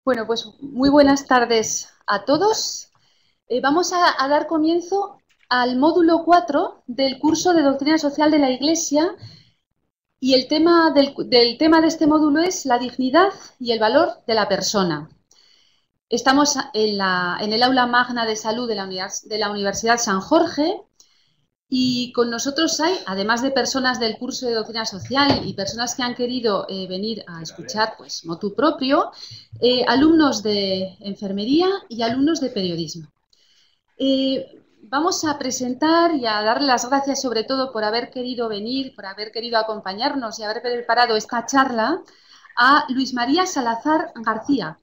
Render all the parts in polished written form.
Bueno, pues muy buenas tardes a todos. Vamos a dar comienzo al módulo 4 del curso de Doctrina Social de la Iglesia y el tema del tema de este módulo es la dignidad y el valor de la persona. Estamos en el aula magna de salud de la Universidad San Jorge y con nosotros hay, además de personas del curso de Doctrina Social y personas que han querido venir a escuchar pues, motu propio, alumnos de enfermería y alumnos de periodismo. Vamos a presentar y a dar las gracias sobre todo por haber querido venir, por haber querido acompañarnos y haber preparado esta charla a Luis María Salazar García,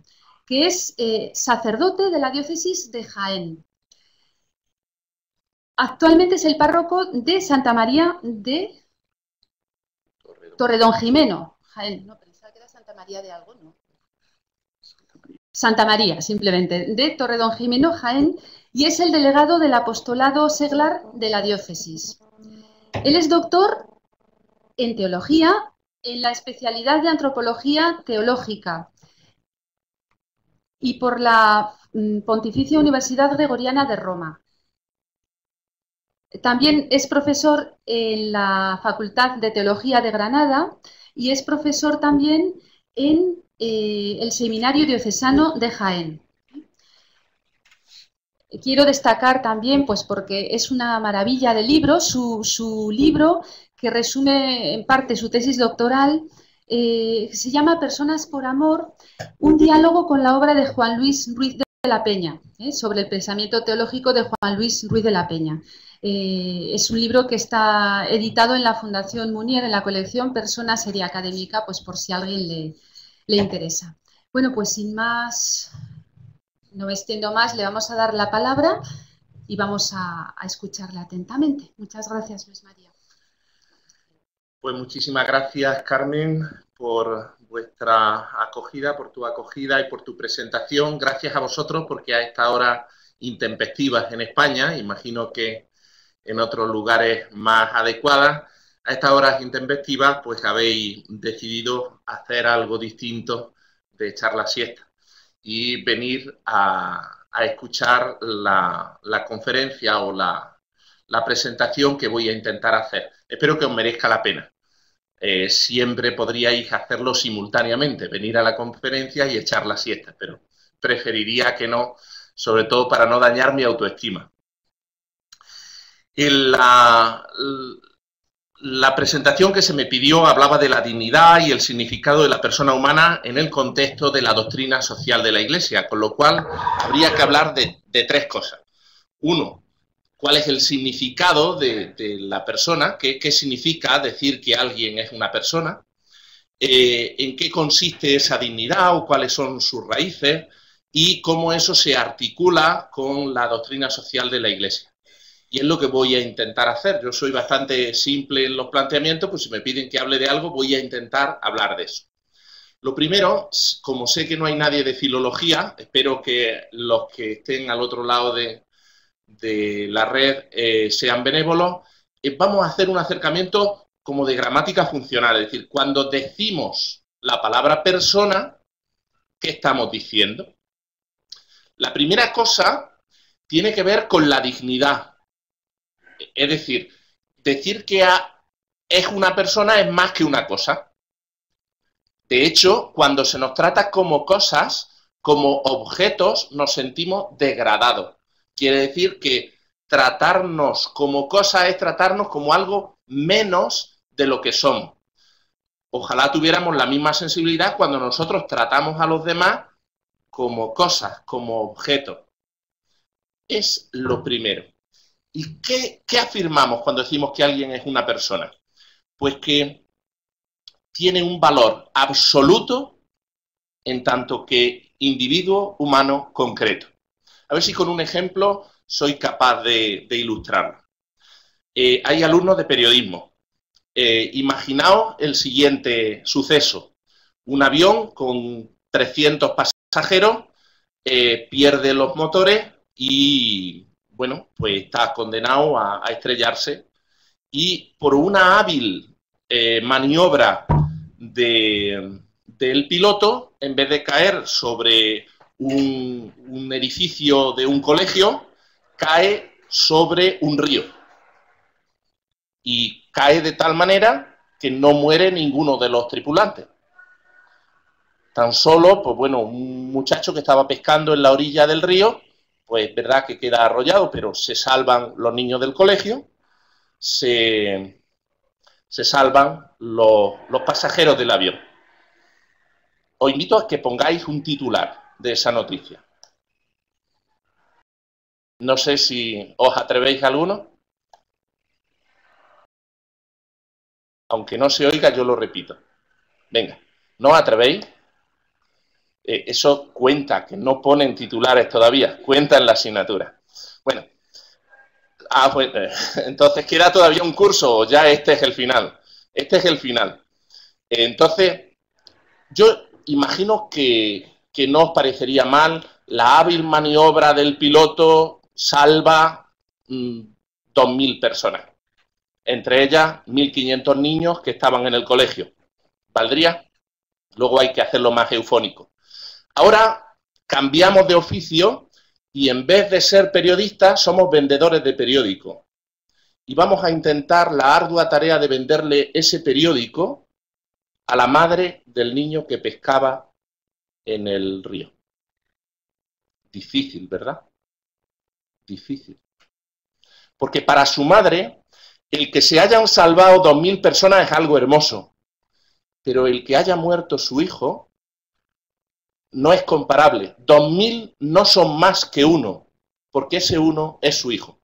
que es sacerdote de la diócesis de Jaén. Actualmente es el párroco de Santa María de Torredonjimeno, Jaén. No, pensaba que era Santa María de algo, ¿no? Santa María, simplemente, de Torredonjimeno, Jaén, y es el delegado del apostolado seglar de la diócesis. Él es doctor en teología, en la especialidad de antropología teológica y por la Pontificia Universidad Gregoriana de Roma. También es profesor en la Facultad de Teología de Granada y es profesor también en el Seminario Diocesano de Jaén. Quiero destacar también, pues porque es una maravilla de libro, su libro que resume en parte su tesis doctoral, se llama Personas por Amor, un diálogo con la obra de Juan Luis Ruiz de la Peña, sobre el pensamiento teológico de Juan Luis Ruiz de la Peña. Es un libro que está editado en la Fundación Munier, en la colección Persona Seria Académica, pues por si a alguien le interesa. Bueno, pues sin más, no me extiendo más, le vamos a dar la palabra y vamos a escucharle atentamente. Muchas gracias, Luis María. Pues muchísimas gracias, Carmen, por vuestra acogida, por tu acogida y por tu presentación. Gracias a vosotros porque a esta hora intempestivas en España, imagino que en otros lugares más adecuadas, a estas horas intempestivas pues habéis decidido hacer algo distinto de echar la siesta y venir a escuchar la conferencia o la presentación que voy a intentar hacer. Espero que os merezca la pena. Siempre podríais hacerlo simultáneamente, venir a la conferencia y echar la siesta, pero preferiría que no, sobre todo para no dañar mi autoestima. La presentación que se me pidió hablaba de la dignidad y el significado de la persona humana en el contexto de la doctrina social de la Iglesia, con lo cual habría que hablar de tres cosas. Uno, ¿cuál es el significado de la persona? ¿Qué significa decir que alguien es una persona? ¿En qué consiste esa dignidad o cuáles son sus raíces? Y cómo eso se articula con la doctrina social de la Iglesia. Y es lo que voy a intentar hacer. Yo soy bastante simple en los planteamientos, pues si me piden que hable de algo, voy a intentar hablar de eso. Lo primero, como sé que no hay nadie de filología, espero que los que estén al otro lado de la red sean benévolos, vamos a hacer un acercamiento como de gramática funcional, es decir, cuando decimos la palabra persona, ¿qué estamos diciendo? La primera cosa tiene que ver con la dignidad. Es decir que es una persona es más que una cosa. De hecho, cuando se nos trata como cosas, como objetos, nos sentimos degradados. Quiere decir que tratarnos como cosas es tratarnos como algo menos de lo que somos. Ojalá tuviéramos la misma sensibilidad cuando nosotros tratamos a los demás como cosas, como objetos. Es lo primero. ¿Y qué afirmamos cuando decimos que alguien es una persona? Pues que tiene un valor absoluto en tanto que individuo humano concreto. A ver si con un ejemplo soy capaz de ilustrarlo. Hay alumnos de periodismo. Imaginaos el siguiente suceso. Un avión con 300 pasajeros pierde los motores y bueno, pues está condenado a estrellarse y por una hábil maniobra del piloto, en vez de caer sobre un edificio de un colegio, cae sobre un río. Y cae de tal manera que no muere ninguno de los tripulantes. Tan solo, pues bueno, un muchacho que estaba pescando en la orilla del río, pues verdad que queda arrollado, pero se salvan los niños del colegio, se salvan los pasajeros del avión. Os invito a que pongáis un titular de esa noticia. No sé si os atrevéis a alguno. Aunque no se oiga, yo lo repito. Venga, ¿no os atrevéis? Eso cuenta, que no ponen titulares todavía, cuenta en la asignatura. Bueno, pues, entonces queda todavía un curso, o ya este es el final. Este es el final. Entonces, yo imagino que no os parecería mal la hábil maniobra del piloto salva 2.000 personas. Entre ellas 1.500 niños que estaban en el colegio. ¿Valdría? Luego hay que hacerlo más eufónico. Ahora cambiamos de oficio y en vez de ser periodistas somos vendedores de periódico. Y vamos a intentar la ardua tarea de venderle ese periódico a la madre del niño que pescaba en el río. Difícil, ¿verdad? Difícil. Porque para su madre, el que se hayan salvado 2.000 personas es algo hermoso. Pero el que haya muerto su hijo no es comparable. 2.000 no son más que uno, porque ese uno es su hijo.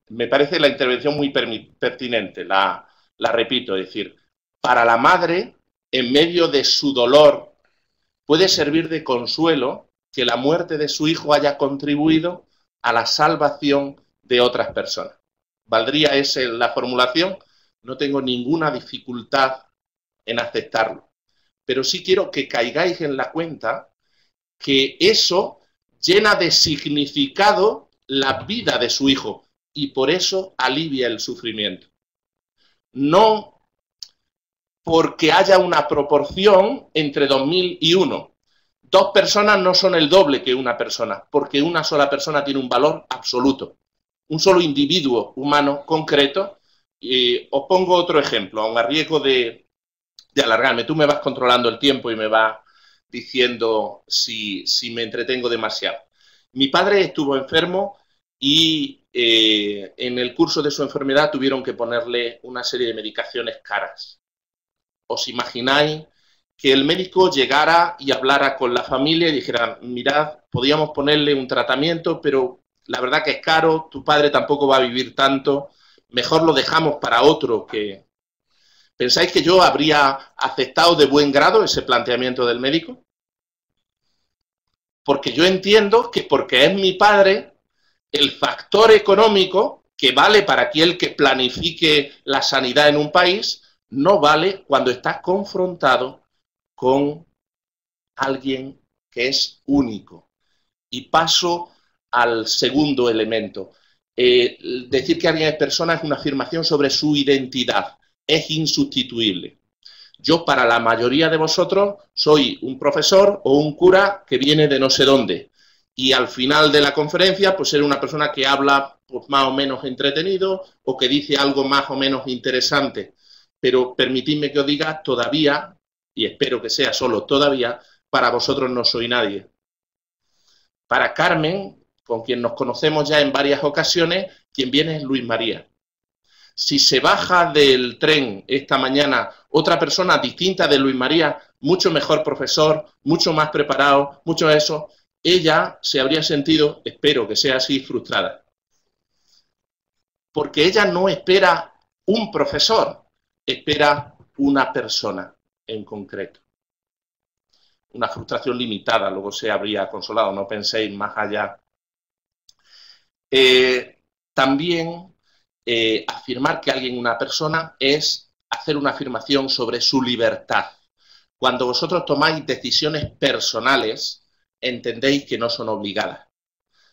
Me parece la intervención muy pertinente, la repito, es decir, para la madre, en medio de su dolor, puede servir de consuelo que la muerte de su hijo haya contribuido a la salvación de otras personas. ¿Valdría esa la formulación? No tengo ninguna dificultad en aceptarlo, pero sí quiero que caigáis en la cuenta que eso llena de significado la vida de su hijo y por eso alivia el sufrimiento. No porque haya una proporción entre 2.000 y 1. 2 personas no son el doble que una persona, porque una sola persona tiene un valor absoluto. Un solo individuo humano concreto. Os pongo otro ejemplo, aun a riesgo de alargarme. Tú me vas controlando el tiempo y me vas diciendo si me entretengo demasiado. Mi padre estuvo enfermo y en el curso de su enfermedad tuvieron que ponerle una serie de medicaciones caras. ¿Os imagináis que el médico llegara y hablara con la familia y dijera, mirad, podíamos ponerle un tratamiento, pero la verdad que es caro, tu padre tampoco va a vivir tanto, mejor lo dejamos para otro que... ¿Pensáis que yo habría aceptado de buen grado ese planteamiento del médico? Porque yo entiendo que porque es mi padre, el factor económico que vale para aquel que planifique la sanidad en un país, no vale cuando estás confrontado con alguien que es único. Y paso al segundo elemento. Decir que alguien es persona es una afirmación sobre su identidad. Es insustituible. Yo, para la mayoría de vosotros, soy un profesor o un cura que viene de no sé dónde. Y al final de la conferencia, pues ser una persona que habla pues, más o menos entretenido o que dice algo más o menos interesante. Pero permitidme que os diga, todavía, y espero que sea solo todavía, para vosotros no soy nadie. Para Carmen, con quien nos conocemos ya en varias ocasiones, quien viene es Luis María. Si se baja del tren esta mañana otra persona distinta de Luis María, mucho mejor profesor, mucho más preparado, mucho de eso, ella se habría sentido, espero que sea así, frustrada. Porque ella no espera un profesor, espera una persona en concreto. Una frustración limitada, luego se habría consolado, no penséis más allá. También afirmar que alguien, una persona, es hacer una afirmación sobre su libertad. Cuando vosotros tomáis decisiones personales, entendéis que no son obligadas.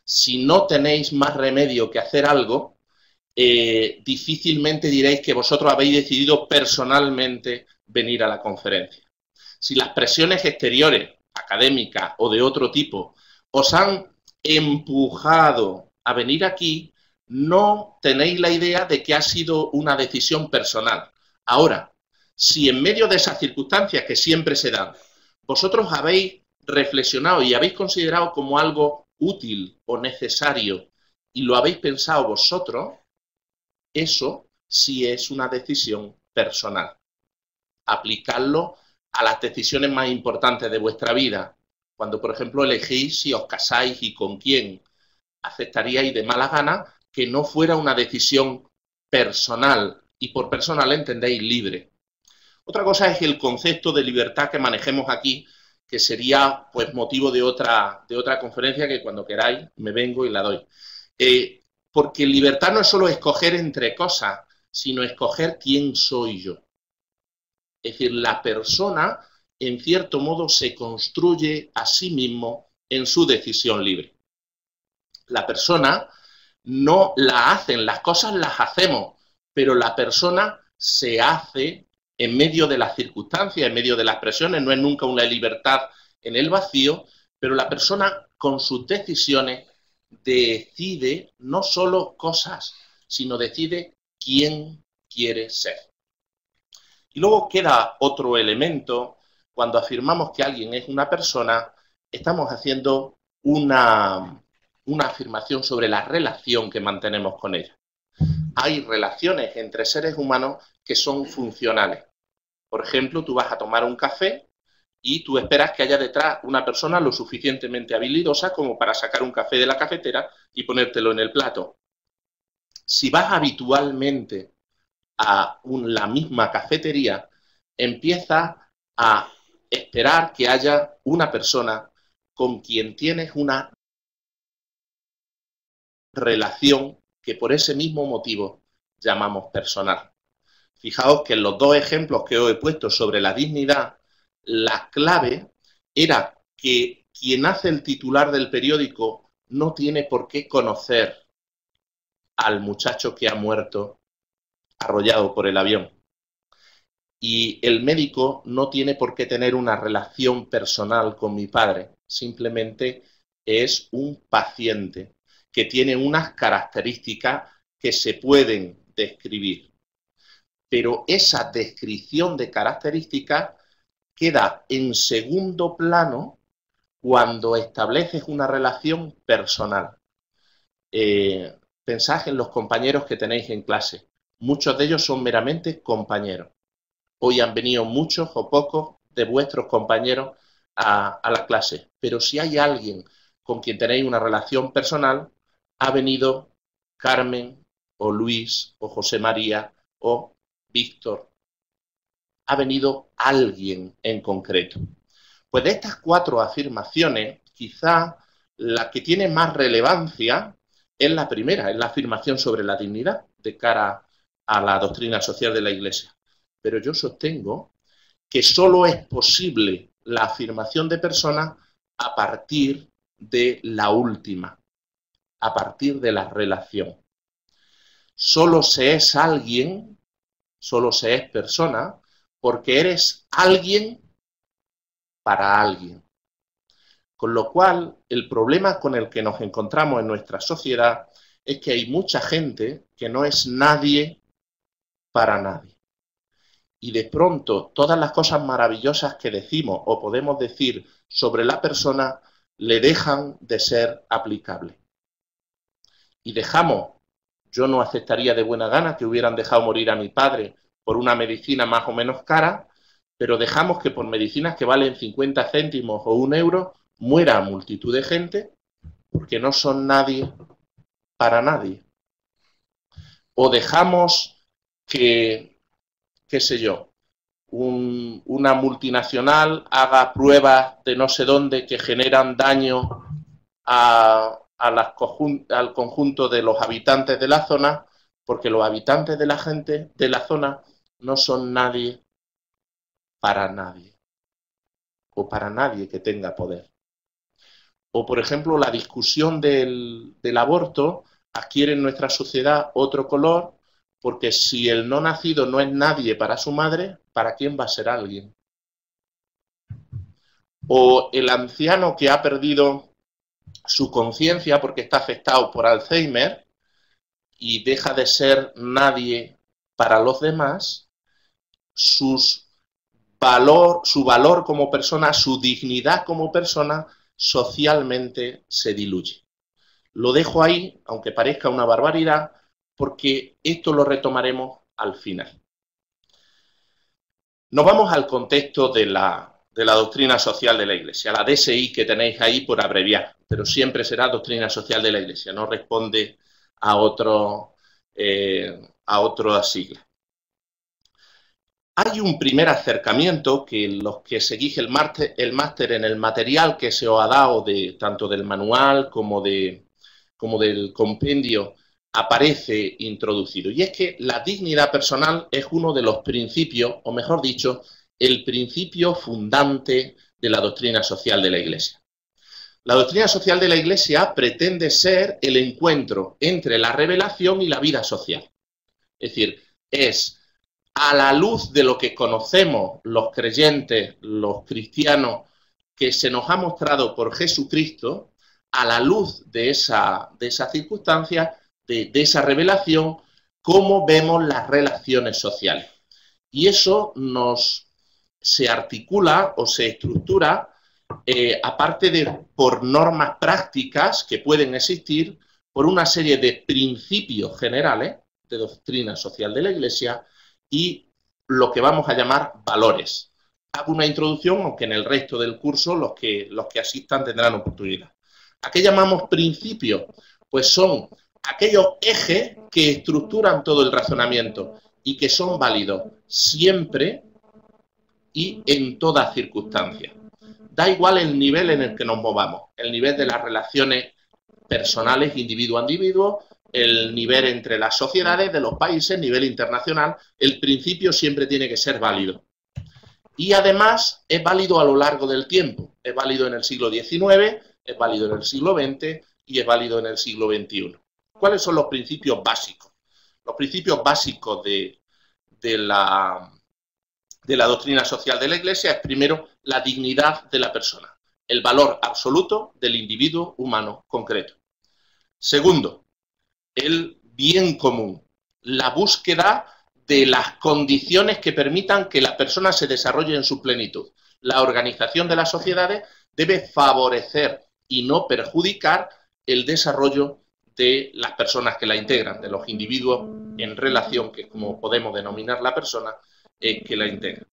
Si no tenéis más remedio que hacer algo, difícilmente diréis que vosotros habéis decidido personalmente venir a la conferencia. Si las presiones exteriores, académicas o de otro tipo, os han empujado a venir aquí, no tenéis la idea de que ha sido una decisión personal. Ahora, si en medio de esas circunstancias que siempre se dan, vosotros habéis reflexionado y habéis considerado como algo útil o necesario y lo habéis pensado vosotros, eso sí es una decisión personal. Aplicarlo a las decisiones más importantes de vuestra vida. Cuando, por ejemplo, elegís si os casáis y con quién, aceptaríais de mala gana que no fuera una decisión personal, y por personal entendéis libre. Otra cosa es el concepto de libertad que manejemos aquí, que sería pues motivo de otra conferencia que cuando queráis me vengo y la doy. Porque libertad no es solo escoger entre cosas, sino escoger quién soy yo. Es decir, la persona, en cierto modo, se construye a sí mismo en su decisión libre. La persona no la hacen, las cosas las hacemos, pero la persona se hace en medio de las circunstancias, en medio de las presiones, no es nunca una libertad en el vacío, pero la persona con sus decisiones decide no solo cosas, sino decide quién quiere ser. Y luego queda otro elemento, cuando afirmamos que alguien es una persona, estamos haciendo una afirmación sobre la relación que mantenemos con ella. Hay relaciones entre seres humanos que son funcionales. Por ejemplo, tú vas a tomar un café y tú esperas que haya detrás una persona lo suficientemente habilidosa como para sacar un café de la cafetera y ponértelo en el plato. Si vas habitualmente a la misma cafetería, empiezas a esperar que haya una persona con quien tienes una relación que por ese mismo motivo llamamos personal. Fijaos que en los dos ejemplos que os he puesto sobre la dignidad, la clave era que quien hace el titular del periódico no tiene por qué conocer al muchacho que ha muerto arrollado por el avión. Y el médico no tiene por qué tener una relación personal con mi padre, simplemente es un paciente que tiene unas características que se pueden describir. Pero esa descripción de características queda en segundo plano cuando estableces una relación personal. Pensad en los compañeros que tenéis en clase. Muchos de ellos son meramente compañeros. Hoy han venido muchos o pocos de vuestros compañeros a la clase. Pero si hay alguien con quien tenéis una relación personal, ha venido Carmen o Luis o José María o Víctor. Ha venido alguien en concreto. Pues de estas cuatro afirmaciones, quizá la que tiene más relevancia es la primera, es la afirmación sobre la dignidad de cara a la doctrina social de la Iglesia. Pero yo sostengo que solo es posible la afirmación de personas a partir de la última, a partir de la relación. Solo se es alguien, solo se es persona, porque eres alguien para alguien. Con lo cual, el problema con el que nos encontramos en nuestra sociedad es que hay mucha gente que no es nadie para nadie. Y de pronto, todas las cosas maravillosas que decimos o podemos decir sobre la persona le dejan de ser aplicables. Y dejamos, yo no aceptaría de buena gana que hubieran dejado morir a mi padre por una medicina más o menos cara, pero dejamos que por medicinas que valen 50 céntimos o 1 euro muera multitud de gente porque no son nadie para nadie. O dejamos que, qué sé yo, una multinacional haga pruebas de no sé dónde que generan daño al conjunto de los habitantes de la zona porque los habitantes de la gente de la zona no son nadie para nadie, o para nadie que tenga poder. O, por ejemplo, la discusión del aborto adquiere en nuestra sociedad otro color, porque si el no nacido no es nadie para su madre, ¿para quién va a ser alguien? O el anciano que ha perdido su conciencia porque está afectado por Alzheimer y deja de ser nadie para los demás, su valor como persona, su dignidad como persona, socialmente se diluye. Lo dejo ahí, aunque parezca una barbaridad, porque esto lo retomaremos al final. Nos vamos al contexto de la doctrina social de la Iglesia, la DSI que tenéis ahí por abreviar, pero siempre será doctrina social de la Iglesia, no responde a otra sigla. Hay un primer acercamiento que los que seguís el máster en el material que se os ha dado, tanto del manual como del compendio, aparece introducido. Y es que la dignidad personal es uno de los principios, o mejor dicho, el principio fundante de la doctrina social de la Iglesia. La doctrina social de la Iglesia pretende ser el encuentro entre la revelación y la vida social. Es decir, es a la luz de lo que conocemos los creyentes, los cristianos, que se nos ha mostrado por Jesucristo, a la luz de esa circunstancia, de esa revelación, cómo vemos las relaciones sociales. Y eso se articula o se estructura, aparte de por normas prácticas que pueden existir, por una serie de principios generales de doctrina social de la Iglesia y lo que vamos a llamar valores. Hago una introducción, aunque en el resto del curso los que asistan tendrán oportunidad. ¿A qué llamamos principios? Pues son aquellos ejes que estructuran todo el razonamiento y que son válidos siempre y en todas circunstancias. Da igual el nivel en el que nos movamos, el nivel de las relaciones personales, individuo a individuo, el nivel entre las sociedades de los países, nivel internacional, el principio siempre tiene que ser válido. Y además es válido a lo largo del tiempo, es válido en el siglo XIX, es válido en el siglo XX y es válido en el siglo XXI. ¿Cuáles son los principios básicos? Los principios básicos de la doctrina social de la Iglesia es, primero, la dignidad de la persona, el valor absoluto del individuo humano concreto. Segundo, el bien común, la búsqueda de las condiciones que permitan que la persona se desarrolle en su plenitud. La organización de las sociedades debe favorecer y no perjudicar el desarrollo de las personas que la integran, de los individuos en relación, que es como podemos denominar la persona que la integra.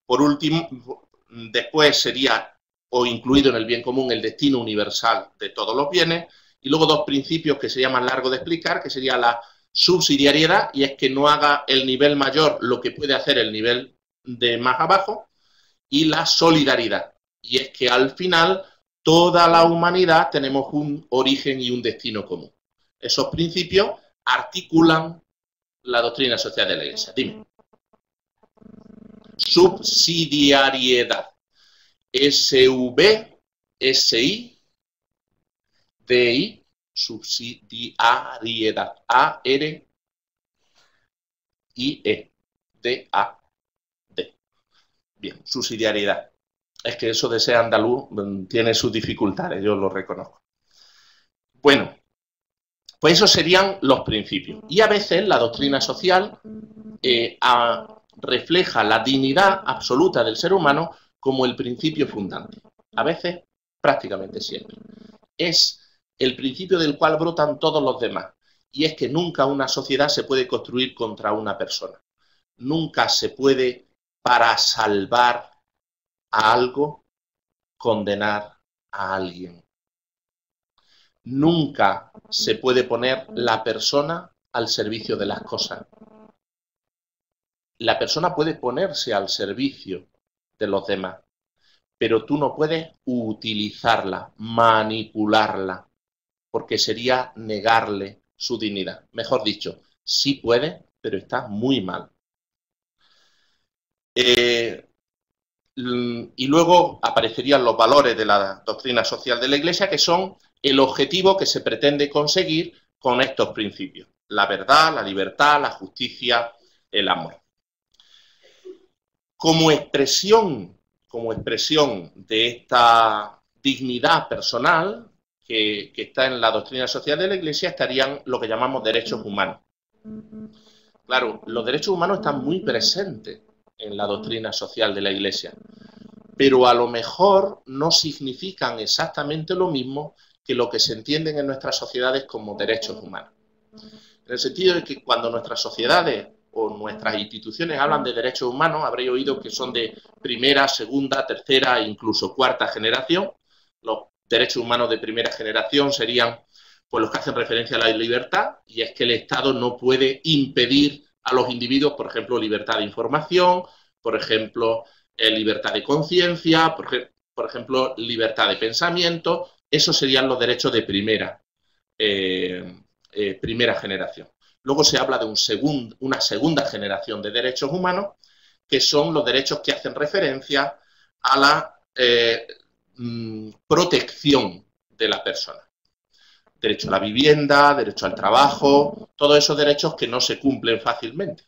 Por último, después sería, o incluido en el bien común, el destino universal de todos los bienes. Y luego dos principios que sería más largo de explicar, que sería la subsidiariedad, y es que no haga el nivel mayor lo que puede hacer el nivel de más abajo, y la solidaridad, y es que al final toda la humanidad tenemos un origen y un destino común. Esos principios articulan la doctrina social de la Iglesia. Dime. Subsidiariedad. SVSI-DI, subsidiariedad, A-R-I-E-D-A-D. Bien, subsidiariedad. Es que eso de ser andaluz tiene sus dificultades, yo lo reconozco. Bueno, pues esos serían los principios. Y a veces la doctrina social refleja la dignidad absoluta del ser humano como el principio fundante. A veces, prácticamente siempre. Es el principio del cual brotan todos los demás. Y es que nunca una sociedad se puede construir contra una persona. Nunca se puede, para salvar a algo, condenar a alguien. Nunca se puede poner la persona al servicio de las cosas. La persona puede ponerse al servicio de los demás, pero tú no puedes utilizarla, manipularla, porque sería negarle su dignidad. Mejor dicho, Sí puede, pero está muy mal. Y luego aparecerían los valores de la doctrina social de la Iglesia, que son el objetivo que se pretende conseguir con estos principios: la verdad, la libertad, la justicia, el amor. Como expresión de esta dignidad personal que está en la doctrina social de la Iglesia estarían lo que llamamos derechos humanos. Claro, los derechos humanos están muy presentes en la doctrina social de la Iglesia, pero a lo mejor no significan exactamente lo mismo que lo que se entienden en nuestras sociedades como derechos humanos. En el sentido de que cuando nuestras sociedades o nuestras instituciones hablan de derechos humanos, habréis oído que son de primera, segunda, tercera e incluso cuarta generación. Los derechos humanos de primera generación serían pues los que hacen referencia a la libertad, y es que el Estado no puede impedir a los individuos, por ejemplo, libertad de información, por ejemplo, libertad de conciencia, por ejemplo, libertad de pensamiento. Esos serían los derechos de primera generación. Luego se habla de una segunda generación de derechos humanos, que son los derechos que hacen referencia a la protección de la persona. Derecho a la vivienda, derecho al trabajo, todos esos derechos que no se cumplen fácilmente,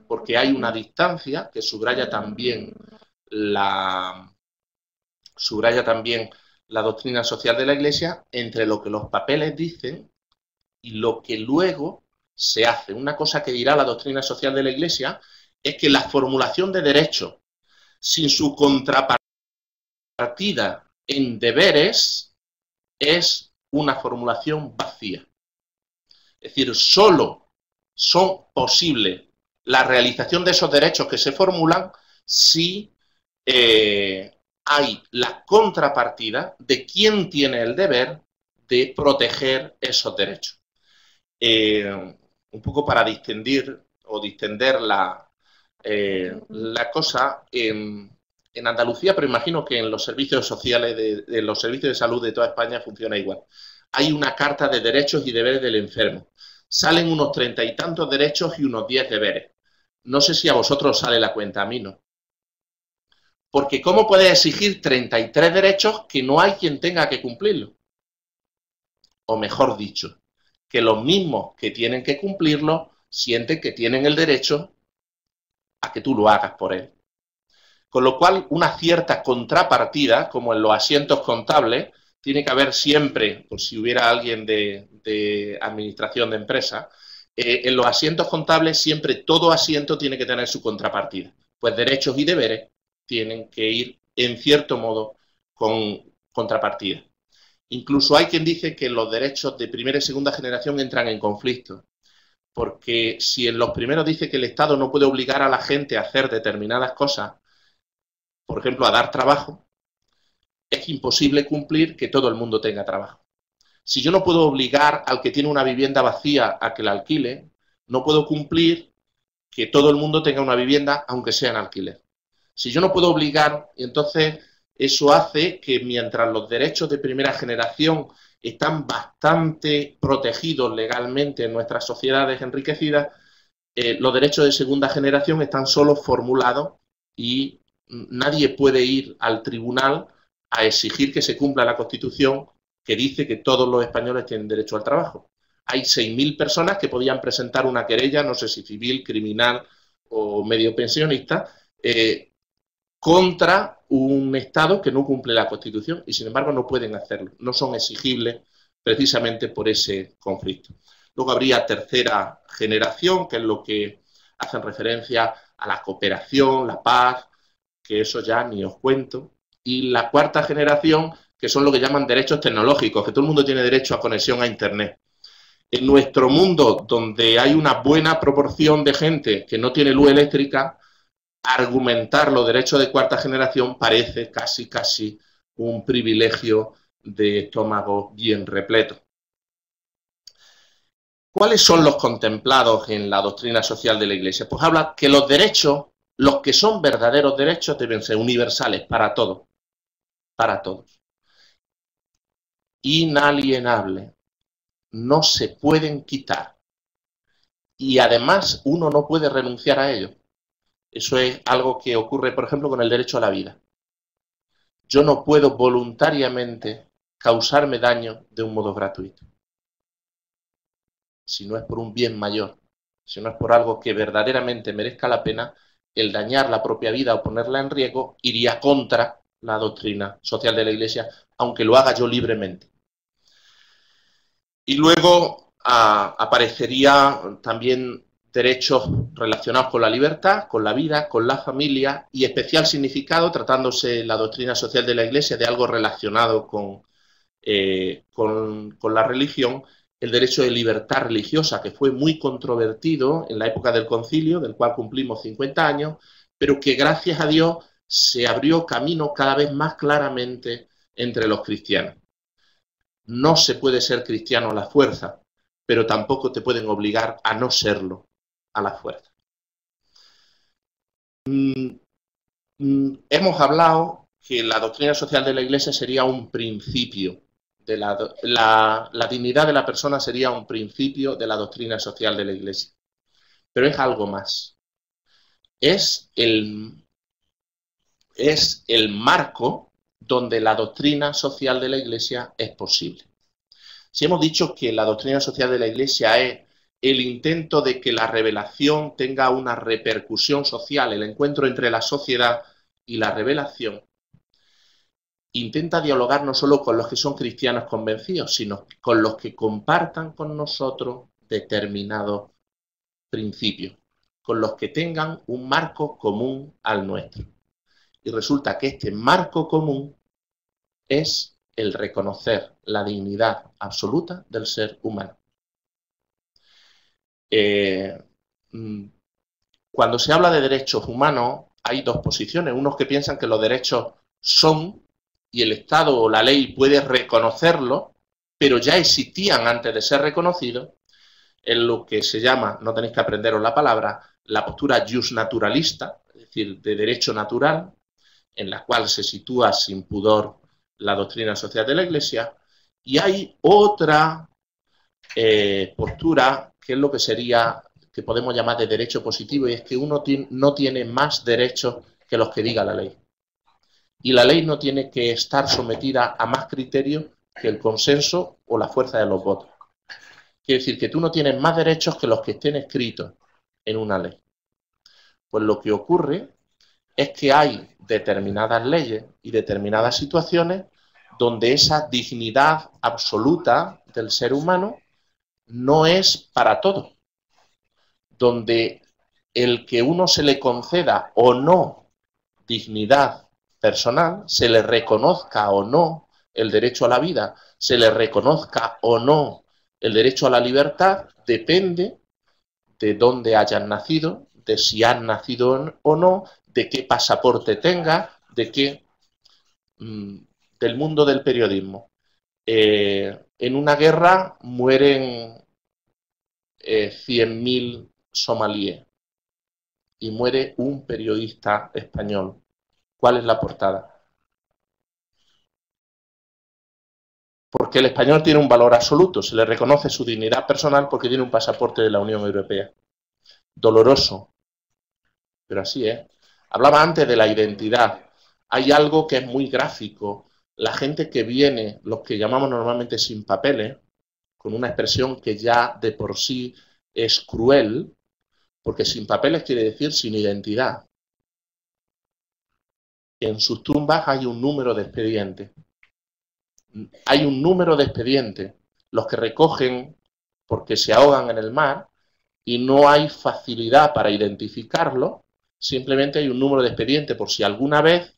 porque hay una distancia que subraya también la doctrina social de la Iglesia entre lo que los papeles dicen y lo que luego se hace. Una cosa que dirá la doctrina social de la Iglesia es que la formulación de derechos sin su contrapartida en deberes es una formulación vacía. Es decir, solo son posibles la realización de esos derechos que se formulan si hay la contrapartida de quien tiene el deber de proteger esos derechos. Un poco para distender la cosa, en Andalucía, pero imagino que en los servicios sociales, de los servicios de salud de toda España funciona igual. Hay una carta de derechos y deberes del enfermo. Salen unos 30 y tantos derechos y unos 10 deberes. No sé si a vosotros sale la cuenta, a mí no. Porque ¿cómo puedes exigir 33 derechos que no hay quien tenga que cumplirlos? O mejor dicho, que los mismos que tienen que cumplirlo sienten que tienen el derecho a que tú lo hagas por él. Con lo cual, una cierta contrapartida, como en los asientos contables, tiene que haber siempre, por si hubiera alguien de administración de empresa, en los asientos contables siempre todo asiento tiene que tener su contrapartida. Pues derechos y deberes tienen que ir, en cierto modo, con contrapartida. Incluso hay quien dice que los derechos de primera y segunda generación entran en conflicto, porque si en los primeros dice que el Estado no puede obligar a la gente a hacer determinadas cosas, por ejemplo, a dar trabajo, es imposible cumplir que todo el mundo tenga trabajo. Si yo no puedo obligar al que tiene una vivienda vacía a que la alquile, no puedo cumplir que todo el mundo tenga una vivienda, aunque sea en alquiler. Si yo no puedo obligar, entonces eso hace que mientras los derechos de primera generación están bastante protegidos legalmente en nuestras sociedades enriquecidas, los derechos de segunda generación están solo formulados y nadie puede ir al tribunal a exigir que se cumpla la Constitución, que dice que todos los españoles tienen derecho al trabajo. Hay 6.000 personas que podían presentar una querella, no sé si civil, criminal o medio pensionista, contra un Estado que no cumple la Constitución, y sin embargo no pueden hacerlo, no son exigibles precisamente por ese conflicto. Luego habría tercera generación, que es lo que hacen referencia a la cooperación, la paz, que eso ya ni os cuento, y la cuarta generación, que son lo que llaman derechos tecnológicos, que todo el mundo tiene derecho a conexión a Internet. En nuestro mundo, donde hay una buena proporción de gente que no tiene luz eléctrica, argumentar los derechos de cuarta generación parece casi un privilegio de estómago bien repleto. ¿Cuáles son los contemplados en la doctrina social de la Iglesia? Pues habla que los derechos, los que son verdaderos derechos, deben ser universales para todos, inalienables, no se pueden quitar y además uno no puede renunciar a ello. Eso es algo que ocurre, por ejemplo, con el derecho a la vida. Yo no puedo voluntariamente causarme daño de un modo gratuito. Si no es por un bien mayor, si no es por algo que verdaderamente merezca la pena, el dañar la propia vida o ponerla en riesgo iría contra la doctrina social de la Iglesia, aunque lo haga yo libremente. Y luego aparecería también derechos relacionados con la libertad, con la vida, con la familia y especial significado, tratándose la doctrina social de la Iglesia de algo relacionado con la religión, el derecho de libertad religiosa, que fue muy controvertido en la época del concilio, del cual cumplimos 50 años, pero que gracias a Dios se abrió camino cada vez más claramente entre los cristianos. No se puede ser cristiano a la fuerza, pero tampoco te pueden obligar a no serlo a la fuerza. Hemos hablado que la doctrina social de la Iglesia sería un principio, la dignidad de la persona sería un principio de la doctrina social de la Iglesia, pero es algo más. Es el marco donde la doctrina social de la Iglesia es posible. Si hemos dicho que la doctrina social de la Iglesia es el intento de que la revelación tenga una repercusión social, el encuentro entre la sociedad y la revelación, intenta dialogar no solo con los que son cristianos convencidos, sino con los que compartan con nosotros determinados principios, con los que tengan un marco común al nuestro. Y resulta que este marco común es el reconocer la dignidad absoluta del ser humano. Cuando se habla de derechos humanos, hay dos posiciones. Unos que piensan que los derechos son, y el Estado o la ley puede reconocerlos, pero ya existían antes de ser reconocidos, en lo que se llama, no tenéis que aprenderos la palabra, la postura justnaturalista, es decir, de derecho natural, en la cual se sitúa sin pudor la doctrina social de la Iglesia, y hay otra postura que es lo que sería, que podemos llamar de derecho positivo, y es que uno no tiene más derechos que los que diga la ley. Y la ley no tiene que estar sometida a más criterios que el consenso o la fuerza de los votos. Quiere decir que tú no tienes más derechos que los que estén escritos en una ley. Pues lo que ocurre es que hay determinadas leyes y determinadas situaciones donde esa dignidad absoluta del ser humano no es para todos, donde el que uno se le conceda o no dignidad personal, se le reconozca o no el derecho a la vida, se le reconozca o no el derecho a la libertad, depende de dónde hayan nacido, de si han nacido o no, de qué pasaporte tenga, de qué del mundo del periodismo. En una guerra mueren 100.000 somalíes y muere un periodista español. ¿Cuál es la portada? Porque el español tiene un valor absoluto, se le reconoce su dignidad personal porque tiene un pasaporte de la Unión Europea. Doloroso, pero así es. Hablaba antes de la identidad. Hay algo que es muy gráfico. La gente que viene, los que llamamos normalmente sin papeles, con una expresión que ya de por sí es cruel, porque sin papeles quiere decir sin identidad. En sus tumbas hay un número de expedientes. Hay un número de expedientes, los que recogen porque se ahogan en el mar y no hay facilidad para identificarlo, simplemente hay un número de expedientes por si alguna vez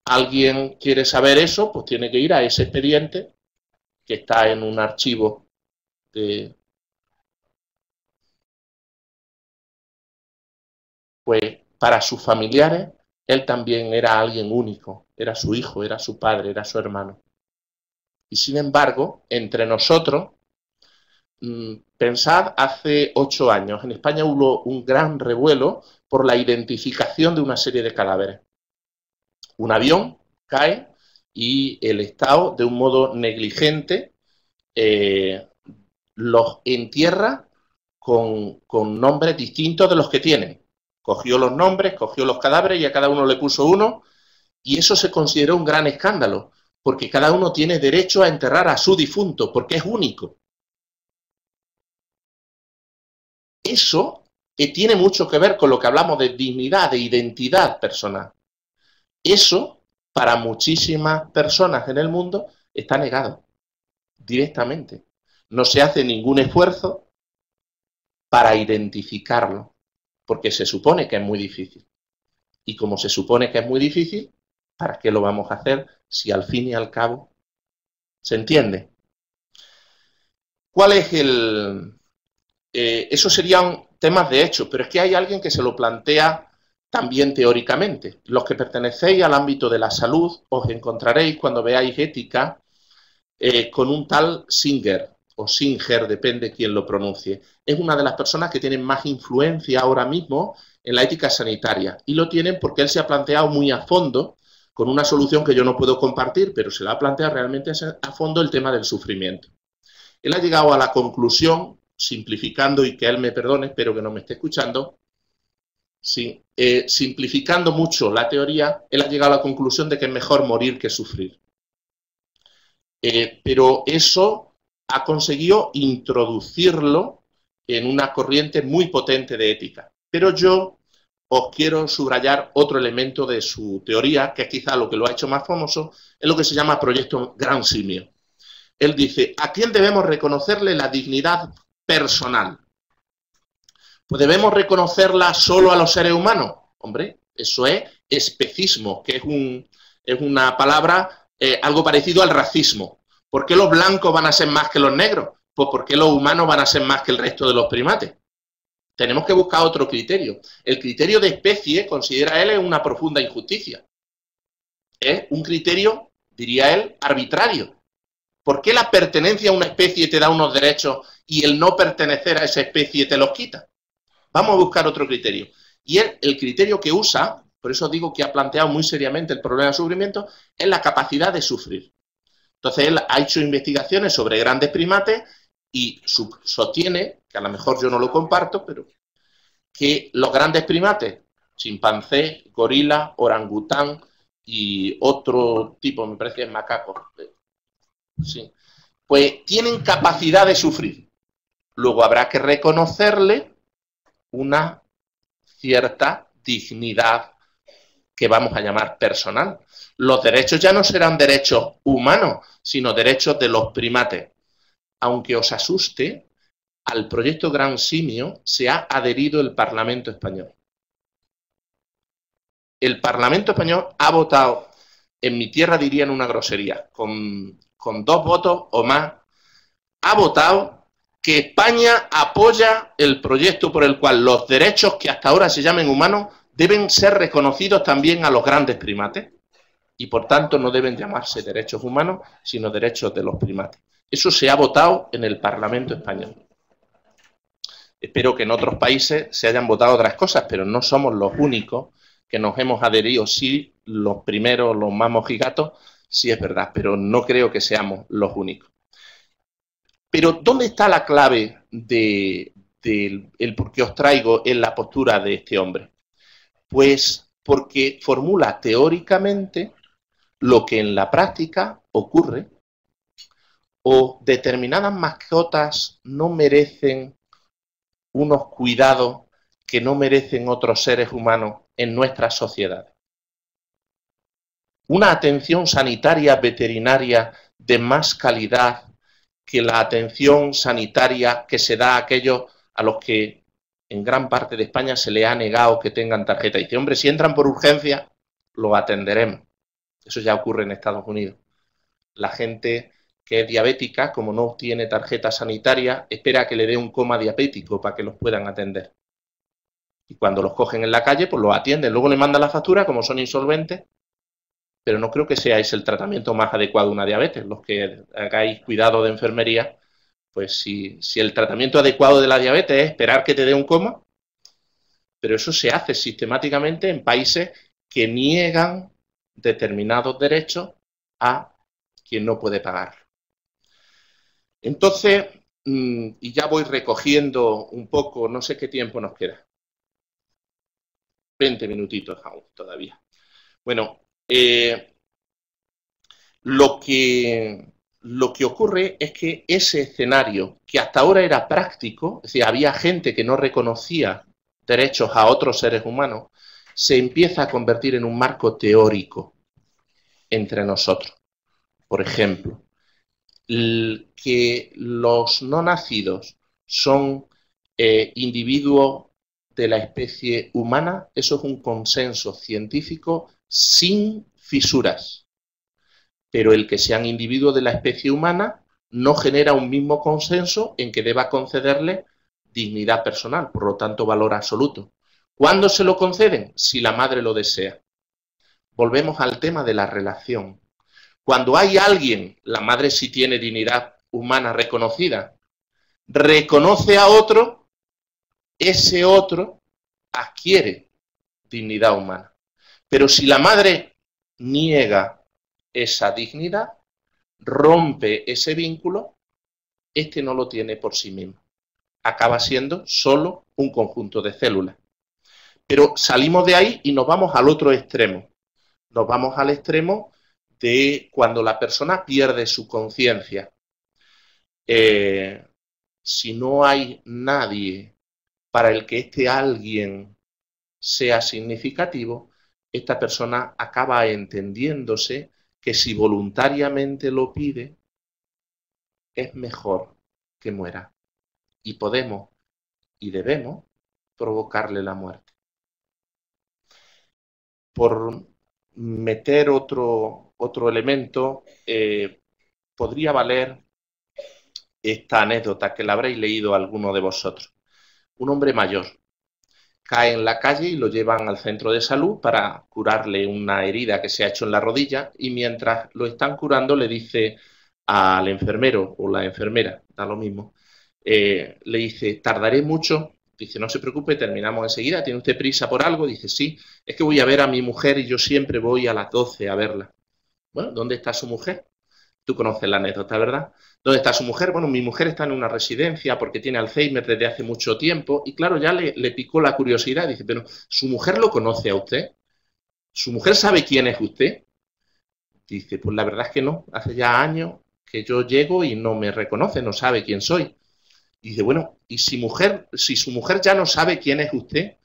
alguien quiere saber eso, pues tiene que ir a ese expediente que está en un archivo de... Pues para sus familiares, él también era alguien único, era su hijo, era su padre, era su hermano. Y sin embargo, entre nosotros, pensad, hace 8 años, en España hubo un gran revuelo por la identificación de una serie de cadáveres. Un avión cae y el Estado, de un modo negligente, los entierra con nombres distintos de los que tienen. Cogió los nombres, cogió los cadáveres y a cada uno le puso uno, y eso se consideró un gran escándalo, porque cada uno tiene derecho a enterrar a su difunto, porque es único. Eso tiene mucho que ver con lo que hablamos de dignidad, de identidad personal. Eso, para muchísimas personas en el mundo, está negado directamente. No se hace ningún esfuerzo para identificarlo, porque se supone que es muy difícil. Y como se supone que es muy difícil, ¿para qué lo vamos a hacer si al fin y al cabo se entiende? ¿Cuál es el...? Esos serían temas de hecho, pero es que hay alguien que se lo plantea también teóricamente. Los que pertenecéis al ámbito de la salud os encontraréis cuando veáis ética con un tal Singer, o Singer, depende quién lo pronuncie. Es una de las personas que tienen más influencia ahora mismo en la ética sanitaria, y lo tienen porque él se ha planteado muy a fondo, con una solución que yo no puedo compartir, pero se la ha planteado realmente a fondo el tema del sufrimiento. Él ha llegado a la conclusión, simplificando, y que él me perdone, espero que no me esté escuchando, sí, simplificando mucho la teoría, él ha llegado a la conclusión de que es mejor morir que sufrir. Pero eso ha conseguido introducirlo en una corriente muy potente de ética. Pero yo os quiero subrayar otro elemento de su teoría, que es quizá lo que lo ha hecho más famoso, es lo que se llama Proyecto Gran Simio. Él dice, ¿a quién debemos reconocerle la dignidad personal? Pues debemos reconocerla solo a los seres humanos. Hombre, eso es especismo, que es una palabra algo parecido al racismo. ¿Por qué los blancos van a ser más que los negros? Pues porque los humanos van a ser más que el resto de los primates. Tenemos que buscar otro criterio. El criterio de especie, considera él, es una profunda injusticia. Es un criterio, diría él, arbitrario. ¿Por qué la pertenencia a una especie te da unos derechos y el no pertenecer a esa especie te los quita? Vamos a buscar otro criterio. Y él, el criterio que usa, por eso digo que ha planteado muy seriamente el problema del sufrimiento, es la capacidad de sufrir. Entonces él ha hecho investigaciones sobre grandes primates y sostiene, que a lo mejor yo no lo comparto, pero que los grandes primates, chimpancé, gorila, orangután y otro tipo, me parece que es macaco, sí, pues tienen capacidad de sufrir. Luego habrá que reconocerle una cierta dignidad que vamos a llamar personal. Los derechos ya no serán derechos humanos, sino derechos de los primates. Aunque os asuste, al proyecto Gran Simio se ha adherido el Parlamento español. El Parlamento español ha votado, en mi tierra dirían una grosería, con 2 votos o más, ha votado que España apoya el proyecto por el cual los derechos que hasta ahora se llamen humanos deben ser reconocidos también a los grandes primates y por tanto no deben llamarse derechos humanos, sino derechos de los primates. Eso se ha votado en el Parlamento español. Espero que en otros países se hayan votado otras cosas, pero no somos los únicos que nos hemos adherido. Sí, los primeros, los más mojigatos, sí es verdad, pero no creo que seamos los únicos. Pero ¿dónde está la clave del por qué os traigo en la postura de este hombre? Pues porque formula teóricamente lo que en la práctica ocurre, o determinadas mascotas no merecen unos cuidados que no merecen otros seres humanos en nuestras sociedades. Una atención sanitaria veterinaria de más calidad que la atención sanitaria que se da a aquellos a los que en gran parte de España se les ha negado que tengan tarjeta. Y dice, hombre, si entran por urgencia, los atenderemos. Eso ya ocurre en Estados Unidos. La gente que es diabética, como no tiene tarjeta sanitaria, espera a que le dé un coma diabético para que los puedan atender. Y cuando los cogen en la calle, pues los atienden. Luego le mandan la factura, como son insolventes, pero no creo que sea ese el tratamiento más adecuado de una diabetes. Los que hagáis cuidado de enfermería, pues si el tratamiento adecuado de la diabetes es esperar que te dé un coma, pero eso se hace sistemáticamente en países que niegan determinados derechos a quien no puede pagar. Entonces, Y ya voy recogiendo un poco, no sé qué tiempo nos queda. 20 minutitos aún todavía. Bueno, lo que ocurre es que ese escenario, que hasta ahora era práctico, es decir, había gente que no reconocía derechos a otros seres humanos, se empieza a convertir en un marco teórico entre nosotros. Por ejemplo, que los no nacidos son individuos de la especie humana, eso es un consenso científico sin fisuras. Pero el que sean individuos de la especie humana no genera un mismo consenso en que deba concederle dignidad personal, por lo tanto valor absoluto. ¿Cuándo se lo conceden? Si la madre lo desea. Volvemos al tema de la relación. Cuando hay alguien, la madre sí tiene dignidad humana reconocida, reconoce a otro, ese otro adquiere dignidad humana. Pero si la madre niega esa dignidad, rompe ese vínculo, este no lo tiene por sí mismo. Acaba siendo solo un conjunto de células. Pero salimos de ahí y nos vamos al otro extremo. Nos vamos al extremo de cuando la persona pierde su conciencia. Si no hay nadie para el que este alguien sea significativo, esta persona acaba entendiéndose que si voluntariamente lo pide, es mejor que muera. Y podemos y debemos provocarle la muerte. Por meter otro elemento, podría valer esta anécdota que la habréis leído alguno de vosotros. Un hombre mayor cae en la calle y lo llevan al centro de salud para curarle una herida que se ha hecho en la rodilla, y mientras lo están curando le dice al enfermero o la enfermera, da lo mismo, le dice, ¿tardaré mucho? Dice, no se preocupe, terminamos enseguida. ¿Tiene usted prisa por algo? Dice, sí, es que voy a ver a mi mujer y yo siempre voy a las 12 a verla. Bueno, ¿dónde está su mujer? Tú conoces la anécdota, ¿verdad? ¿Dónde está su mujer? Bueno, mi mujer está en una residencia porque tiene Alzheimer desde hace mucho tiempo. Y claro, ya le picó la curiosidad. Dice, pero ¿su mujer lo conoce a usted? ¿Su mujer sabe quién es usted? Dice, pues la verdad es que no. Hace ya años que yo llego y no me reconoce, no sabe quién soy. Y dice, bueno, y si su mujer ya no sabe quién es usted,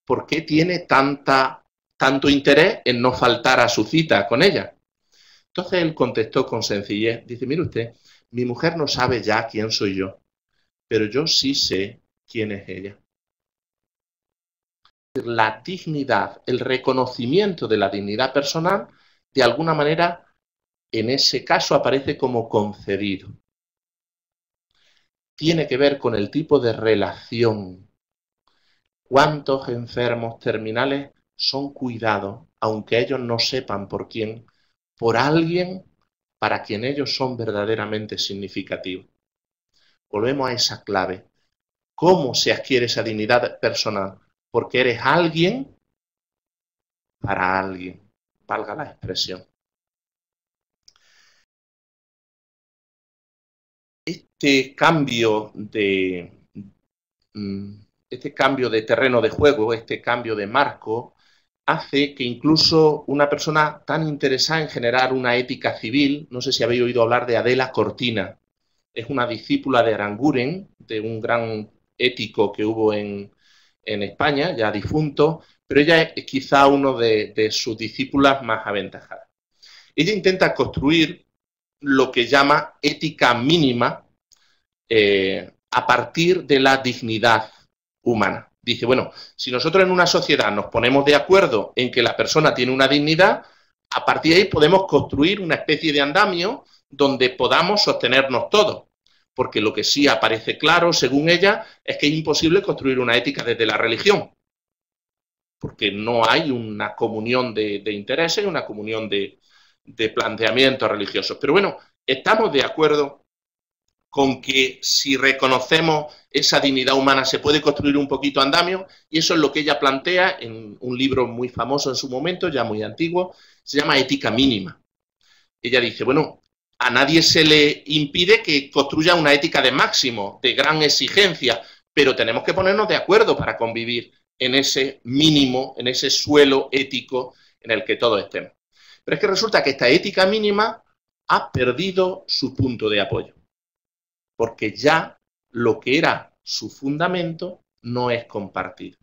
¿por qué tiene tanto interés en no faltar a su cita con ella? Entonces él contestó con sencillez, dice, mire usted, mi mujer no sabe ya quién soy yo, pero yo sí sé quién es ella. La dignidad, el reconocimiento de la dignidad personal, de alguna manera, en ese caso aparece como concedido. Tiene que ver con el tipo de relación. ¿Cuántos enfermos terminales son cuidados, aunque ellos no sepan por quién, por alguien para quien ellos son verdaderamente significativos? Volvemos a esa clave. ¿Cómo se adquiere esa dignidad personal? Porque eres alguien para alguien, valga la expresión. Este cambio de terreno de juego, este cambio de marco, hace que incluso una persona tan interesada en generar una ética civil, no sé si habéis oído hablar de Adela Cortina, es una discípula de Aranguren, de un gran ético que hubo en España, ya difunto, pero ella es quizá uno de sus discípulas más aventajadas. Ella intenta construir lo que llama ética mínima a partir de la dignidad humana. Dice, bueno, si nosotros en una sociedad nos ponemos de acuerdo en que la persona tiene una dignidad, a partir de ahí podemos construir una especie de andamio donde podamos sostenernos todos. Porque lo que sí aparece claro, según ella, es que es imposible construir una ética desde la religión. Porque no hay una comunión de intereses, una comunión de planteamientos religiosos. Pero bueno, estamos de acuerdo con que si reconocemos esa dignidad humana se puede construir un poquito andamio, y eso es lo que ella plantea en un libro muy famoso en su momento, ya muy antiguo, se llama Ética Mínima. Ella dice, bueno, A nadie se le impide que construya una ética de máximo, de gran exigencia, pero tenemos que ponernos de acuerdo para convivir en ese mínimo, en ese suelo ético en el que todos estemos. Pero es que resulta que esta ética mínima ha perdido su punto de apoyo, porque ya lo que era su fundamento no es compartido.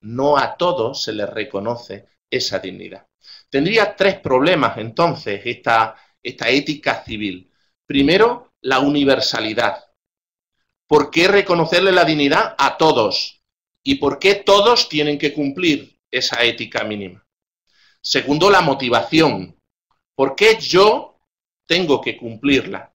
No a todos se les reconoce esa dignidad. Tendría tres problemas, entonces, esta ética civil. Primero, la universalidad. ¿Por qué reconocerle la dignidad a todos? ¿Y por qué todos tienen que cumplir esa ética mínima? Segundo, la motivación. ¿Por qué yo tengo que cumplirla?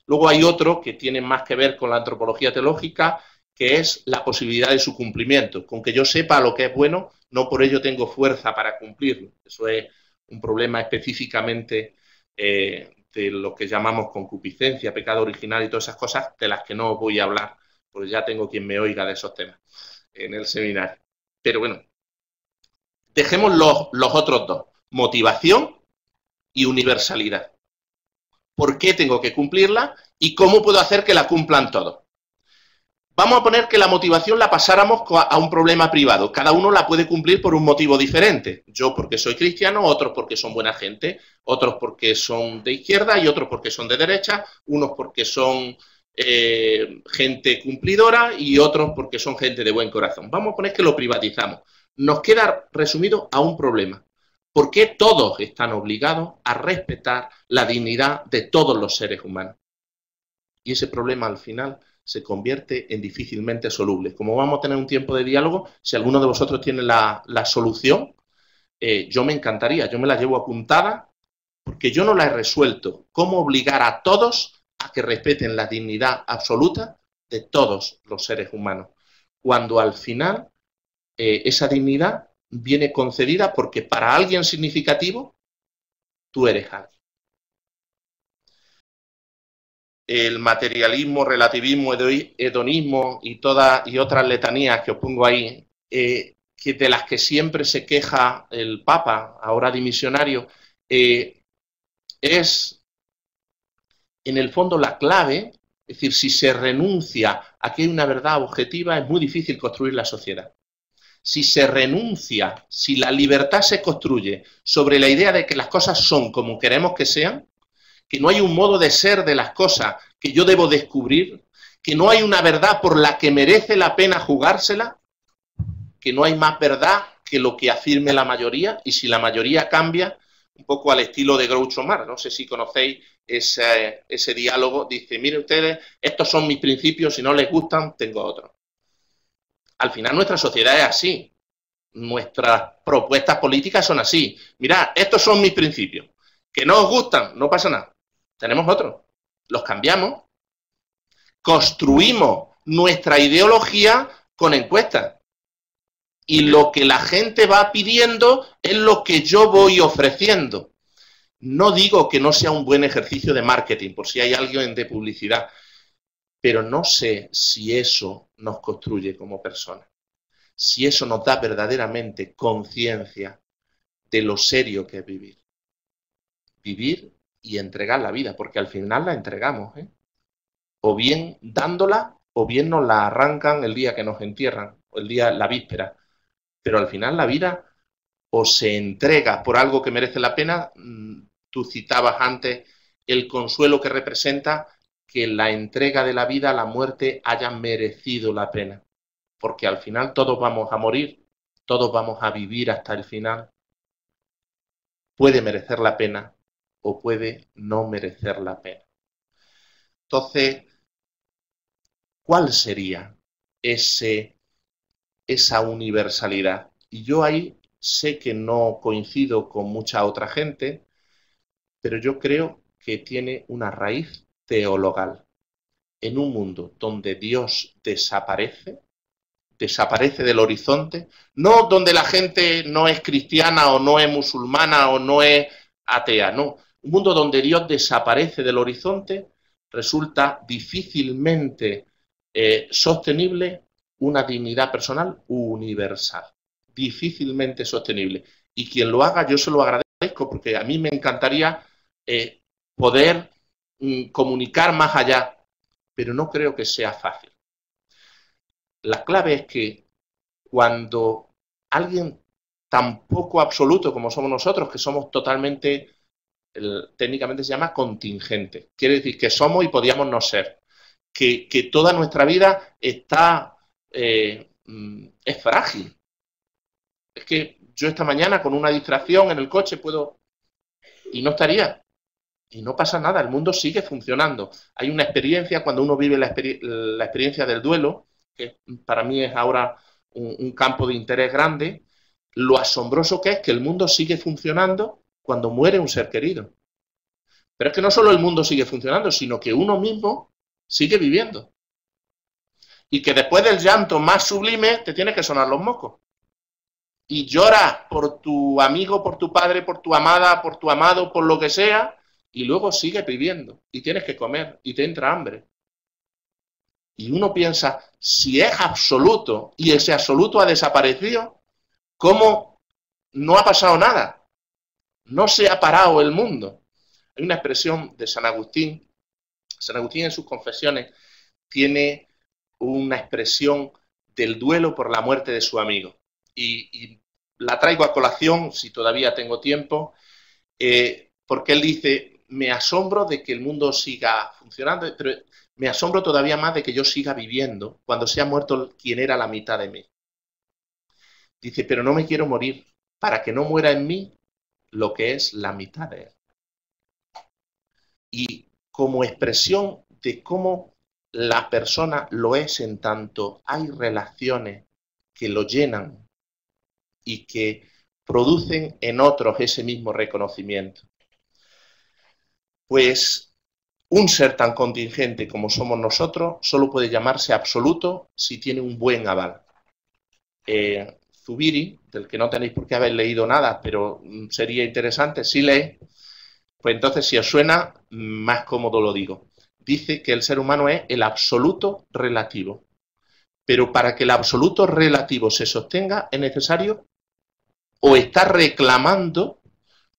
Luego hay otro que tiene más que ver con la antropología teológica, que es la posibilidad de su cumplimiento. Con que yo sepa lo que es bueno, no por ello tengo fuerza para cumplirlo. Eso es un problema específicamente de lo que llamamos concupiscencia, pecado original y todas esas cosas, de las que no voy a hablar, porque ya tengo quien me oiga de esos temas en el seminario. Pero bueno, dejemos los otros dos, motivación y universalidad. ¿Por qué tengo que cumplirla? ¿Y cómo puedo hacer que la cumplan todos? Vamos a poner que la motivación la pasáramos a un problema privado. Cada uno la puede cumplir por un motivo diferente. Yo porque soy cristiano, otros porque son buena gente, otros porque son de izquierda y otros porque son de derecha, unos porque son gente cumplidora y otros porque son gente de buen corazón. Vamos a poner que lo privatizamos. Nos queda resumido a un problema. ¿Por qué todos están obligados a respetar la dignidad de todos los seres humanos? Y ese problema al final se convierte en difícilmente soluble. Como vamos a tener un tiempo de diálogo, si alguno de vosotros tiene la solución, yo me encantaría, yo me la llevo apuntada, porque yo no la he resuelto. ¿Cómo obligar a todos a que respeten la dignidad absoluta de todos los seres humanos? Cuando al final esa dignidad viene concedida porque para alguien significativo tú eres alguien. El materialismo, relativismo, hedonismo y otras letanías que os pongo ahí, que de las que siempre se queja el Papa, ahora dimisionario, es en el fondo la clave. Es decir, si se renuncia a que hay una verdad objetiva, es muy difícil construir la sociedad. Si se renuncia, si la libertad se construye sobre la idea de que las cosas son como queremos que sean, que no hay un modo de ser de las cosas que yo debo descubrir, que no hay una verdad por la que merece la pena jugársela, que no hay más verdad que lo que afirme la mayoría, y si la mayoría cambia, un poco al estilo de Groucho Marx, no sé si conocéis ese diálogo, dice, miren ustedes, estos son mis principios, si no les gustan, tengo otros. Al final nuestra sociedad es así, nuestras propuestas políticas son así. Mirad, estos son mis principios, que no os gustan, no pasa nada. Tenemos otros, los cambiamos, construimos nuestra ideología con encuestas. Y lo que la gente va pidiendo es lo que yo voy ofreciendo. No digo que no sea un buen ejercicio de marketing, por si hay alguien de publicidad, pero no sé si eso nos construye como personas, si eso nos da verdaderamente conciencia de lo serio que es vivir. Vivir y entregar la vida, porque al final la entregamos, o bien dándola, o bien nos la arrancan el día que nos entierran, o el día, la víspera. Pero al final la vida o se entrega por algo que merece la pena. Tú citabas antes el consuelo que representa que la entrega de la vida, la muerte, haya merecido la pena. Porque al final todos vamos a morir, todos vamos a vivir hasta el final. Puede merecer la pena o puede no merecer la pena. Entonces, ¿cuál sería esa universalidad? Y yo ahí sé que no coincido con mucha otra gente, pero yo creo que tiene una raíz teologal. En un mundo donde Dios desaparece del horizonte, no donde la gente no es cristiana o no es musulmana o no es atea, no. Un mundo donde Dios desaparece del horizonte, resulta difícilmente sostenible una dignidad personal universal. Difícilmente sostenible. Y quien lo haga, yo se lo agradezco, porque a mí me encantaría poder comunicar más allá, pero no creo que sea fácil. La clave es que cuando alguien tan poco absoluto como somos nosotros, que somos totalmente, técnicamente se llama contingente, quiere decir que somos y podíamos no ser, que toda nuestra vida está, es frágil. Es que yo esta mañana con una distracción en el coche puedo, y no estaría, y no pasa nada, el mundo sigue funcionando. Hay una experiencia, cuando uno vive la experiencia del duelo, que para mí es ahora un campo de interés grande, lo asombroso que es que el mundo sigue funcionando cuando muere un ser querido. Pero es que no solo el mundo sigue funcionando, sino que uno mismo sigue viviendo. Y que después del llanto más sublime te tiene que sonar los mocos. Y lloras por tu amigo, por tu padre, por tu amada, por tu amado, por lo que sea, y luego sigues viviendo. Y tienes que comer, y te entra hambre. Y uno piensa, si es absoluto, y ese absoluto ha desaparecido, ¿cómo no ha pasado nada? No se ha parado el mundo. Hay una expresión de San Agustín. San Agustín en sus confesiones tiene una expresión del duelo por la muerte de su amigo. Y la traigo a colación, si todavía tengo tiempo, porque él dice, me asombro de que el mundo siga funcionando, pero me asombro todavía más de que yo siga viviendo cuando se ha muerto quien era la mitad de mí. Dice, pero no me quiero morir para que no muera en mí lo que es la mitad de él. Y como expresión de cómo la persona lo es en tanto hay relaciones que lo llenan y que producen en otros ese mismo reconocimiento. Pues un ser tan contingente como somos nosotros solo puede llamarse absoluto si tiene un buen aval. Zubiri, del que no tenéis por qué haber leído nada, pero sería interesante si leéis, pues entonces si os suena, más cómodo lo digo. Dice que el ser humano es el absoluto relativo. Pero para que el absoluto relativo se sostenga es necesario o estar reclamando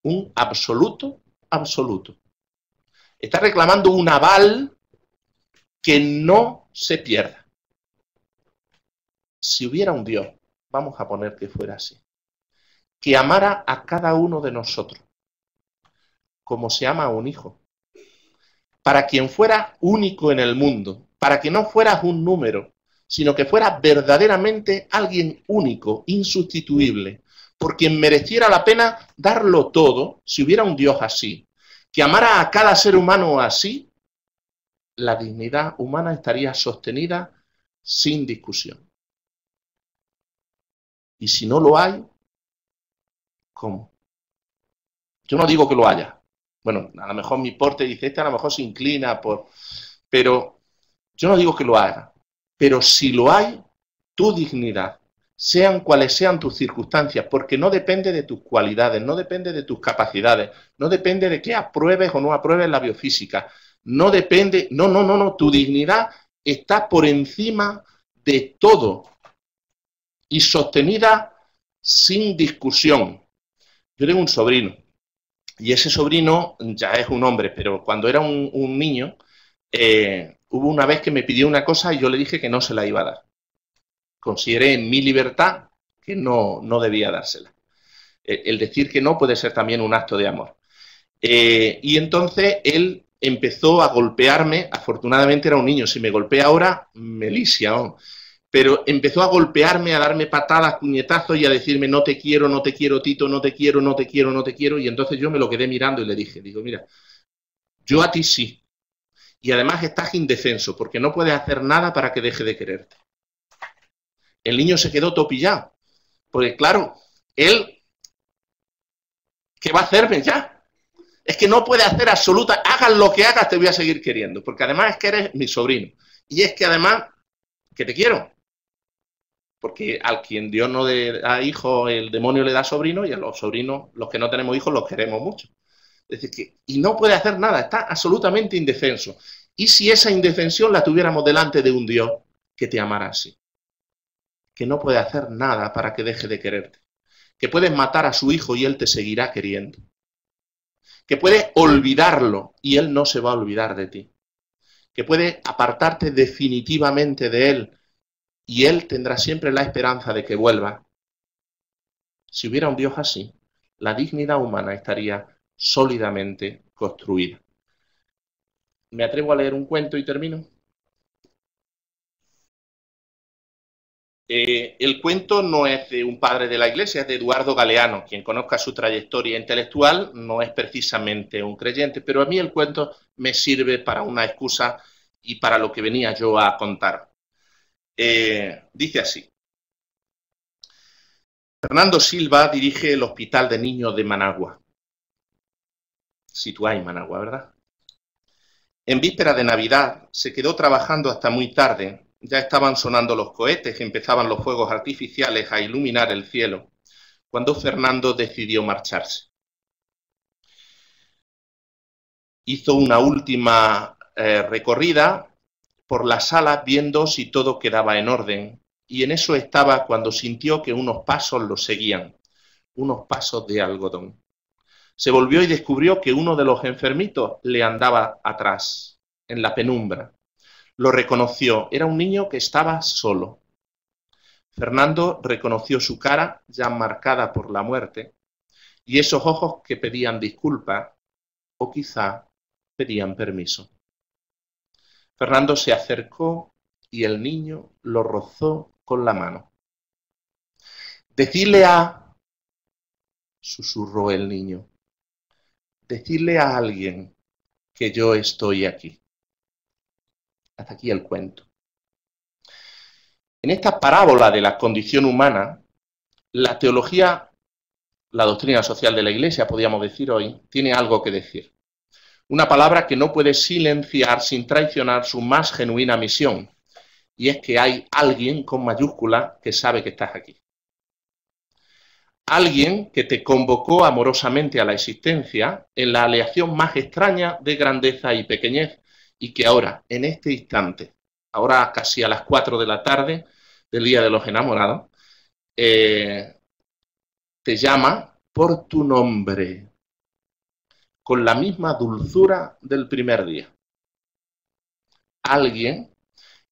un absoluto absoluto. Está reclamando un aval que no se pierda. Si hubiera un Dios, vamos a poner que fuera así, que amara a cada uno de nosotros como se ama a un hijo, para quien fuera único en el mundo, para que no fueras un número, sino que fuera verdaderamente alguien único, insustituible, por quien mereciera la pena darlo todo, si hubiera un Dios así, que amara a cada ser humano así, la dignidad humana estaría sostenida sin discusión. Y si no lo hay, ¿cómo? Yo no digo que lo haya. Bueno, a lo mejor mi porte dice, este a lo mejor se inclina por... Pero yo no digo que lo haga. Pero si lo hay, tu dignidad, sean cuales sean tus circunstancias, porque no depende de tus cualidades, no depende de tus capacidades, no depende de que apruebes o no apruebes la biofísica, no depende... No, tu dignidad está por encima de todo y sostenida sin discusión. Yo tengo un sobrino, y ese sobrino ya es un hombre, pero cuando era un niño, hubo una vez que me pidió una cosa y yo le dije que no se la iba a dar. Consideré en mi libertad que no debía dársela. El decir que no puede ser también un acto de amor. Y entonces él empezó a golpearme, afortunadamente era un niño, si me golpea ahora, me lisia, ¿no? Pero empezó a golpearme, a darme patadas, puñetazos y a decirme no te quiero, Tito, no te quiero, y entonces yo me lo quedé mirando y le dije, digo, mira, yo a ti sí, y además estás indefenso, porque no puedes hacer nada para que deje de quererte. El niño se quedó topillado, porque claro, él, ¿qué va a hacerme ya? Es que no puede hacer absoluta, hagas lo que hagas, te voy a seguir queriendo, porque además es que eres mi sobrino, y es que además, que te quiero. Porque al quien Dios no da hijos, el demonio le da sobrinos, y a los sobrinos, los que no tenemos hijos, los queremos mucho. Es decir, y no puede hacer nada, está absolutamente indefenso. ¿Y si esa indefensión la tuviéramos delante de un Dios que te amara así? Que no puede hacer nada para que deje de quererte. Que puedes matar a su hijo y él te seguirá queriendo. que puedes olvidarlo y Él no se va a olvidar de ti, que puedes apartarte definitivamente de Él y Él tendrá siempre la esperanza de que vuelva. Si hubiera un Dios así, la dignidad humana estaría sólidamente construida. ¿Me atrevo a leer un cuento y termino? El cuento no es de un padre de la Iglesia, es de Eduardo Galeano. Quien conozca su trayectoria intelectual no es precisamente un creyente, pero a mí el cuento me sirve para una excusa y para lo que venía yo a contar. Dice así. Fernando Silva dirige el Hospital de Niños de Managua. Situáis Managua, ¿verdad? En víspera de Navidad se quedó trabajando hasta muy tarde. Ya estaban sonando los cohetes, empezaban los fuegos artificiales a iluminar el cielo, cuando Fernando decidió marcharse. Hizo una última recorrida por la sala viendo si todo quedaba en orden, y en eso estaba cuando sintió que unos pasos lo seguían, unos pasos de algodón. Se volvió y descubrió que uno de los enfermitos le andaba atrás, en la penumbra. Lo reconoció, era un niño que estaba solo. Fernando reconoció su cara ya marcada por la muerte y esos ojos que pedían disculpas o quizá pedían permiso. Fernando se acercó y el niño lo rozó con la mano. Decirle a... susurró el niño. Decirle a alguien que yo estoy aquí. Hasta aquí el cuento. En esta parábola de la condición humana, la teología, la doctrina social de la Iglesia, podríamos decir hoy, tiene algo que decir. Una palabra que no puede silenciar sin traicionar su más genuina misión, y es que hay alguien con mayúscula que sabe que estás aquí. Alguien que te convocó amorosamente a la existencia en la aleación más extraña de grandeza y pequeñez, y que ahora, en este instante, ahora casi a las 4 de la tarde del Día de los Enamorados, te llama por tu nombre, con la misma dulzura del primer día. Alguien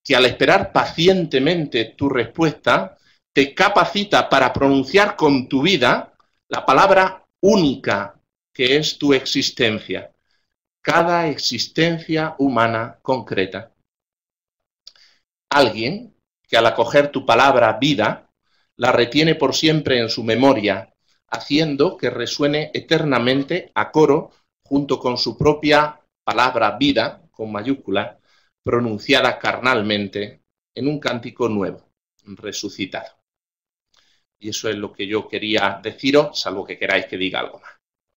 que al esperar pacientemente tu respuesta, te capacita para pronunciar con tu vida la palabra única que es tu existencia, cada existencia humana concreta. Alguien que al acoger tu palabra vida, la retiene por siempre en su memoria, haciendo que resuene eternamente a coro junto con su propia palabra vida, con mayúscula, pronunciada carnalmente en un cántico nuevo, resucitado. Y eso es lo que yo quería deciros, salvo que queráis que diga algo más.